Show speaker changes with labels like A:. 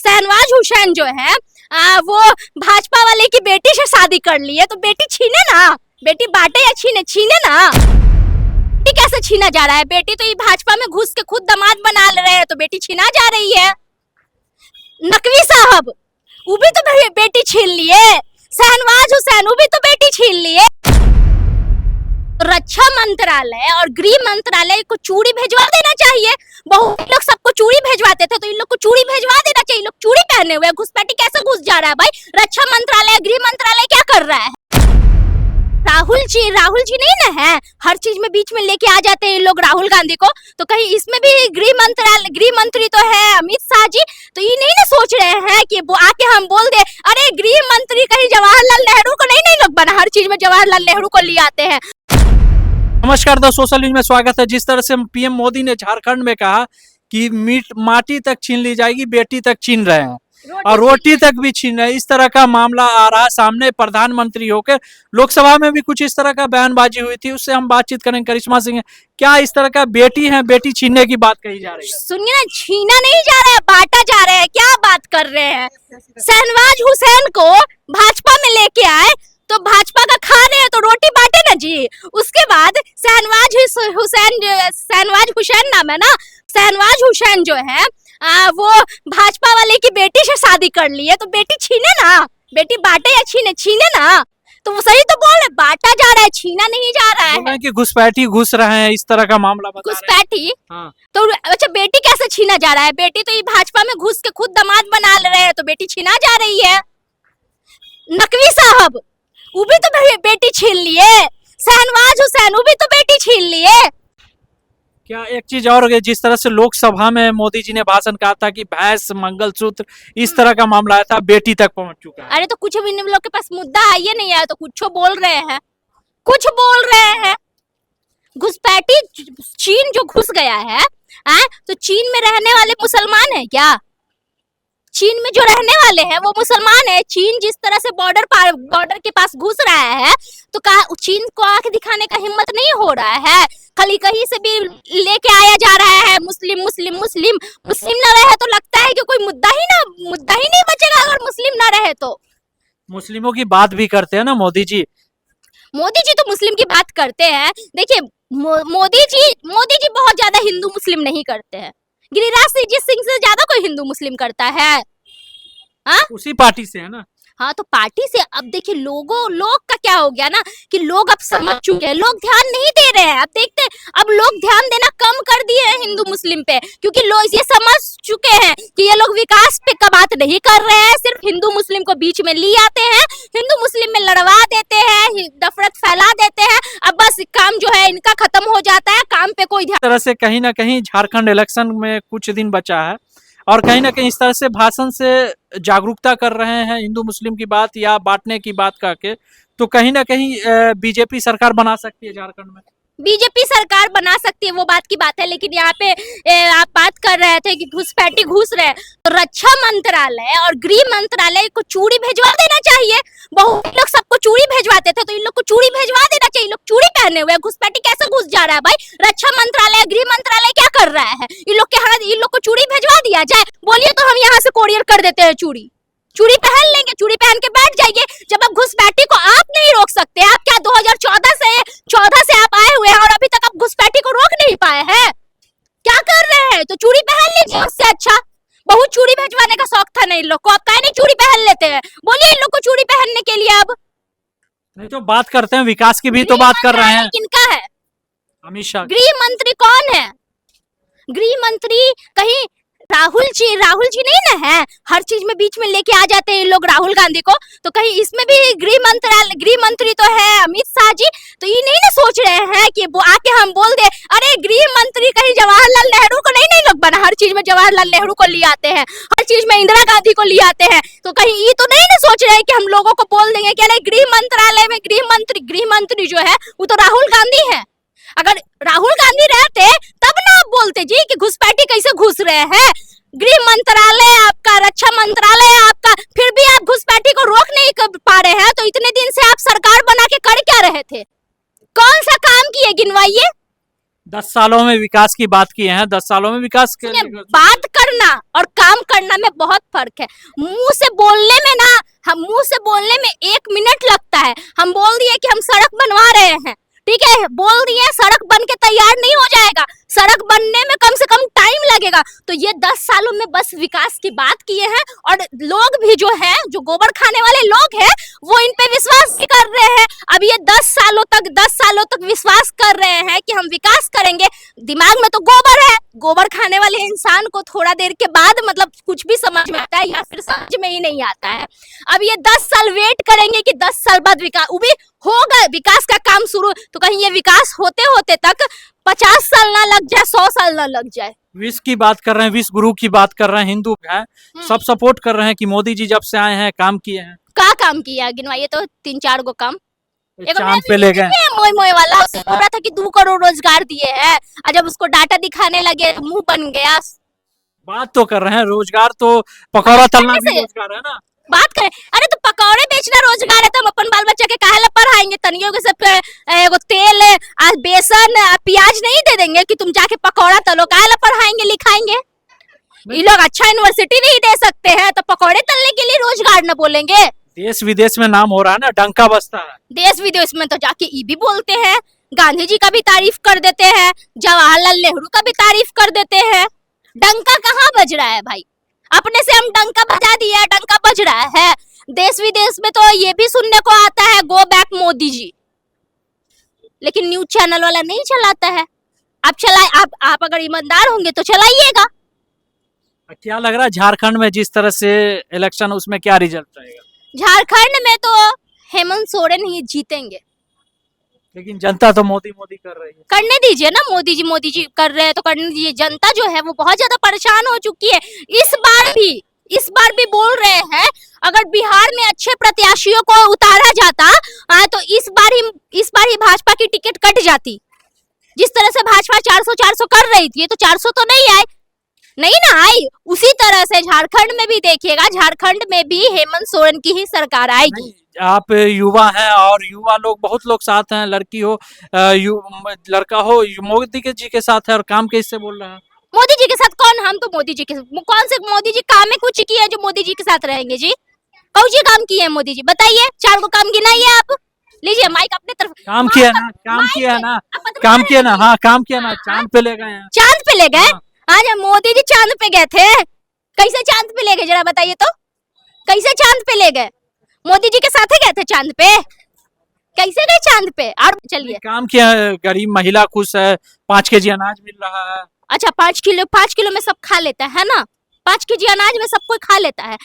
A: शहनवाज हुसैन जो है वो भाजपा वाले की बेटी से शादी कर ली है, तो बेटी छीने ना, बेटी बांटे या छीने, छीने ना। बेटी कैसे छीना जा रहा है? बेटी तो ये भाजपा में घुस के खुद दामाद बना ले रहे हैं, तो बेटी छीना जा रही है। नकवी साहब वो भी तो बेटी छीन लिए, शहनवाज हुसैन वो भी तो बेटी छीन लिए। रक्षा मंत्रालय और गृह मंत्रालय को चूड़ी भेजवा देना चाहिए। बहुत लोग सबको चूड़ी भेजवाते थे, तो इन लोग को चूड़ी भेजवा देना चाहिए। लोग चूड़ी पहने हुए, घुसपैठी कैसे घुस जा रहा है भाई? रक्षा मंत्रालय गृह मंत्रालय क्या कर रहा है? राहुल जी नहीं ना है, हर चीज में बीच में लेके आ जाते हैं लोग राहुल गांधी को। तो कहीं इसमें भी गृह मंत्री तो है अमित शाह जी, तो ये नहीं ना सोच रहे हैं कि वो आके हम बोल दे अरे गृह मंत्री कहीं जवाहरलाल नेहरू को नहीं लोग बना, हर चीज में जवाहरलाल नेहरू को ले आते हैं।
B: नमस्कार द सोशल न्यूज में स्वागत है। जिस तरह से पीएम मोदी ने झारखंड में कहा कि माटी तक छीन ली जाएगी, बेटी तक छीन रहे हैं और रोटी तक भी छीन रहे हैं, इस तरह का मामला आ रहा है सामने। प्रधानमंत्री होकर लोकसभा में भी कुछ इस तरह का बयानबाजी हुई थी, उससे हम बातचीत करेंगे। करिश्मा सिंह, क्या इस तरह का बेटी है, बेटी छीनने की बात कही जा रही है?
A: सुनिए ना, छीना नहीं जा रहा है, बांटा जा रहा है। क्या बात कर रहे हैं? शहनवाज हुसैन को भाजपा में लेके आए तो भाजपा का खा रहे हैं, तो रोटी बांटे ना जी। उसके बाद शहनवाज हुसैन नाम है ना, शहनवाज हुसैन जो है वो भाजपा वाले की बेटी से शादी कर ली है, तो बेटी छीने ना, बेटी बांटे या छीने, छीने ना। तो वो सही तो बोल रहे, बांटा जा रहा है, छीना नहीं जा रहा है।
B: कि घुसपैठी घुस रहे हैं, इस तरह का मामला बता रहे हैं।
A: घुसपैठी?
B: हाँ।
A: तो अच्छा, बेटी कैसे छीना जा रहा है? बेटी तो ये भाजपा में घुस के खुद दामाद बना ले रहे हैं, तो बेटी छीना जा रही है। नकवी साहब वो भी तो बेटी छीन लिए, शहनवाज हुसैन वो भी तो बेटी छीन लिए।
B: क्या एक चीज और, जिस तरह से लोकसभा में मोदी जी ने भाषण कहा था कि भैंस मंगलसूत्र इस तरह का मामला आया था, बेटी तक पहुंच चुका है।
A: अरे तो कुछ भी लोग के पास मुद्दा आइए नहीं आया, तो कुछ बोल रहे हैं, कुछ बोल रहे हैं। घुसपैठी चीन जो घुस गया है, तो चीन में रहने वाले मुसलमान है क्या? चीन में जो रहने वाले हैं वो मुसलमान है। चीन जिस तरह से बॉर्डर के पास घुस रहा है, तो कहा चीन को आंख दिखाने का हिम्मत नहीं हो रहा है। खाली कहीं से भी लेके आया जा रहा है मुस्लिम मुस्लिम मुस्लिम। मुस्लिम ना रहे तो लगता है कि कोई मुद्दा ही नहीं बचेगा अगर मुस्लिम ना रहे तो।
B: मुस्लिमों की बात भी करते हैं ना मोदी जी।
A: मोदी जी तो मुस्लिम की बात करते हैं। देखिए मोदी जी बहुत ज्यादा हिंदू मुस्लिम नहीं करते हैं। गिरिराज सिंह से ज्यादा कोई हिंदू मुस्लिम करता है?
B: उसी पार्टी से है ना।
A: हाँ, तो पार्टी से। अब देखिए लोग का क्या हो गया ना कि लोग अब समझ चुके हैं, लोग ध्यान नहीं दे रहे हैं। अब देखते हैं, अब लोग ध्यान देना कम कर दिए हैं हिंदू मुस्लिम पे, क्योंकि लोग ये समझ चुके हैं कि ये लोग विकास पे का बात नहीं कर रहे हैं, सिर्फ हिंदू मुस्लिम को बीच में ले आते हैं, हिंदू मुस्लिम में लड़वा देते हैं, नफरत फैला देते हैं। अब बस काम जो है इनका खत्म हो जाता है, काम पे कोई ध्यान।
B: तरह से कहीं ना कहीं झारखंड इलेक्शन में कुछ दिन बचा है और कहीं ना कहीं इस तरह से भाषण से जागरूकता कर रहे हैं हिंदू मुस्लिम की बात या बांटने की बात करके, तो कहीं ना कहीं बीजेपी सरकार बना सकती है झारखंड में।
A: बीजेपी सरकार बना सकती है, वो बात की बात है, लेकिन यहाँ पे आप बात कर रहे थे कि घुसपैठी घुस रहे हैं, तो रक्षा मंत्रालय और गृह मंत्रालय को चूड़ी भेजवा देना चाहिए। बहुत लोग सबको चूड़ी भेजवाते थे, तो इन लोग को चूड़ी भेजवा देना चाहिए। लोग चूड़ी पहने हुए, घुसपैठी कैसे घुस जा रहा है भाई? रक्षा मंत्रालय गृह मंत्रालय क्या कर रहा है? इन लोग को चूड़ी भेजवा दिया जाए, बोलिए तो हम यहाँ से कोरियर कर देते हैं चूड़ी पहन लेंगे, चूड़ी पहन के बैठ जाइए। जब अब घुसपैठी को आप नहीं रोक सकते, आप क्या 2014 से आप आए हुए हैं और अभी तक आप घुसपैठी को रोक नहीं पाए हैं? क्या कर रहे हैं? तो चूड़ी पहन लीजिए, उससे अच्छा। बहुत चूड़ी भेजवाने का शौक था ना इन लोग को, अब काहे नहीं चूड़ी पहन लेते हैं? बोलिए इन लोग को चूड़ी पहनने के लिए। अब
B: नहीं तो बात करते हैं विकास की भी तो बात कर रहे हैं।
A: किनका है?
B: अमित शाह।
A: गृह मंत्री कौन है? गृह मंत्री कहीं राहुल जी नहीं ना है, हर चीज में बीच में लेके आ जाते हैं लोग राहुल गांधी को। तो कहीं इसमें भी गृह मंत्री तो है अमित शाह जी, तो ये नहीं ना सोच रहे हैं कि वो आके हम बोल दे अरे गृह मंत्री कहीं जवाहरलाल नेहरू को नहीं लोग बना, हर चीज में जवाहरलाल नेहरू को ले आते हैं, हर चीज में इंदिरा गांधी को ले आते हैं। तो कहीं ये तो नहीं ना सोच रहे हैं कि हम लोगों को बोल देंगे कि अरे गृह मंत्रालय में गृह मंत्री जो है वो तो राहुल गांधी है। अगर राहुल गांधी रहते तब ना आप बोलते जी कि घुसपैठी कैसे घुस रहे हैं। गृह मंत्रालय आपका, रक्षा मंत्रालय आपका, फिर भी आप घुसपैठी को रोक नहीं कर पा रहे हैं। तो इतने दिन से आप सरकार बना के कर क्या रहे थे? कौन सा काम किए, गिनवाइए।
B: 10 सालों में विकास की बात किए हैं, 10 सालों में विकास के
A: सुनिए, बात करना और काम करना में बहुत फर्क है। मुंह से बोलने में ना, हम मुंह से बोलने में 1 मिनट लगता है। हम बोल दिए कि हम सड़क बनवा रहे हैं, ठीक है, बोल दिए, सड़क बन के तैयार नहीं हो जाएगा, सड़क बनने में कम से कम टाइम लगेगा। तो ये 10 सालों में बस विकास की बात किए हैं, और लोग भी जो है, जो गोबर खाने वाले लोग हैं, वो इन पे विश्वास भी कर रहे हैं। अब ये 10 सालों तक विश्वास कर रहे हैं कि हम विकास करेंगे। दिमाग में तो गोबर है, गोबर खाने वाले इंसान को थोड़ा देर के बाद मतलब कुछ भी समझ में आता है या फिर समझ में ही नहीं आता है। अब ये 10 साल वेट करेंगे कि 10 साल बाद विकास, वो भी होगा, विकास का काम शुरू, तो कहीं ये विकास होते होते तक 50 साल ना लग जाए, 100 साल ना लग जाए।
B: विश्व की बात कर रहे हैं, विश्व गुरु की बात कर रहे हैं, हिंदू हैं, सब सपोर्ट कर रहे हैं कि मोदी जी जब से आए हैं काम किए हैं।
A: क्या काम किया, गिनवाइए तो 3-4 गो काम।
B: चांद पे ले गए,
A: मोई मोई वाला उसे बोल रहा था कि 2 करोड़ रोजगार दिए हैं, और जब उसको डाटा दिखाने लगे मुंह बन गया।
B: बात तो कर रहे हैं, रोजगार तो पकौड़ा तलना भी रोजगार है ना।
A: बात करें, अरे तो पकौड़े बेचना रोजगार है, तो हम अपन बाल बच्चा के काहे ला पढ़ाएंगे? तनियों के सब एगो तेल, बेसन, प्याज नहीं दे देंगे कि तुम जाके पकौड़ा तलो? काहे ला पढ़ाएंगे लिखाएंगे? ये लोग अच्छा यूनिवर्सिटी नहीं दे सकते हैं, तो पकौड़े तलने के लिए रोजगार न बोलेंगे?
B: देश विदेश में नाम हो रहा है ना, डंका बजता है।
A: देश विदेश में तो जाके ये भी बोलते हैं, गांधी जी का भी तारीफ कर देते हैं, जवाहरलाल नेहरू का भी तारीफ कर देते हैं। डंका कहाँ बज रहा है भाई? अपने से हम डंका बजा दिया, डंका बज रहा है। देश विदेश में तो ये भी सुनने को आता है, गो बैक मोदी जी, लेकिन न्यूज चैनल वाला नहीं चलाता है। आप चलाए, आप अगर ईमानदार होंगे तो चलाइएगा।
B: क्या लग रहा है झारखंड में जिस तरह से इलेक्शन, उसमें क्या रिजल्ट रहेगा?
A: झारखंड में तो हेमंत सोरेन ही जीतेंगे।
B: लेकिन जनता तो मोदी मोदी कर रही है।
A: करने दीजिए ना, मोदी जी कर रहे हैं तो करने दीजिए। जनता जो है वो बहुत ज्यादा परेशान हो चुकी है। इस बार भी बोल रहे हैं, अगर बिहार में अच्छे प्रत्याशियों को उतारा जाता तो इस बार ही भाजपा की टिकट कट जाती। जिस तरह से भाजपा 400 कर रही थी, तो 400 तो नहीं ना आई। उसी तरह से झारखंड में भी देखिएगा, झारखंड में भी हेमंत सोरेन की ही सरकार आएगी।
B: आप युवा हैं और युवा लोग, बहुत लोग साथ हैं, लड़की हो लड़का हो, मोदी जी के साथ है और काम कैसे बोल रहा है?
A: मोदी जी के साथ कौन? हम तो मोदी जी के कौन से मोदी जी काम में कुछ किए हैं जो मोदी जी के साथ रहेंगे जी? कौन सी काम किए हैं मोदी जी? बताइए, 4 को काम गिनाइए आप। लीजिए माइक अपने तरफ।
B: काम किया ना, काम किया ना, काम किया ना, हाँ काम किया ना, चांद पे ले गए हैं।
A: चांद पे ले गए? आज मोदी जी चांद पे गए थे? कैसे चांद पे ले गए जरा बताइए तो? कैसे चांद पे ले गए? मोदी जी के साथ गए थे चांद पे? कैसे गए चांद पे? और चलिए,
B: काम किया है, गरीब महिला खुश है, 5 केजी अनाज मिल रहा है।
A: अच्छा 5 किलो में सब खा लेता है ना? 5 केजी अनाज में सब कोई खा लेता है।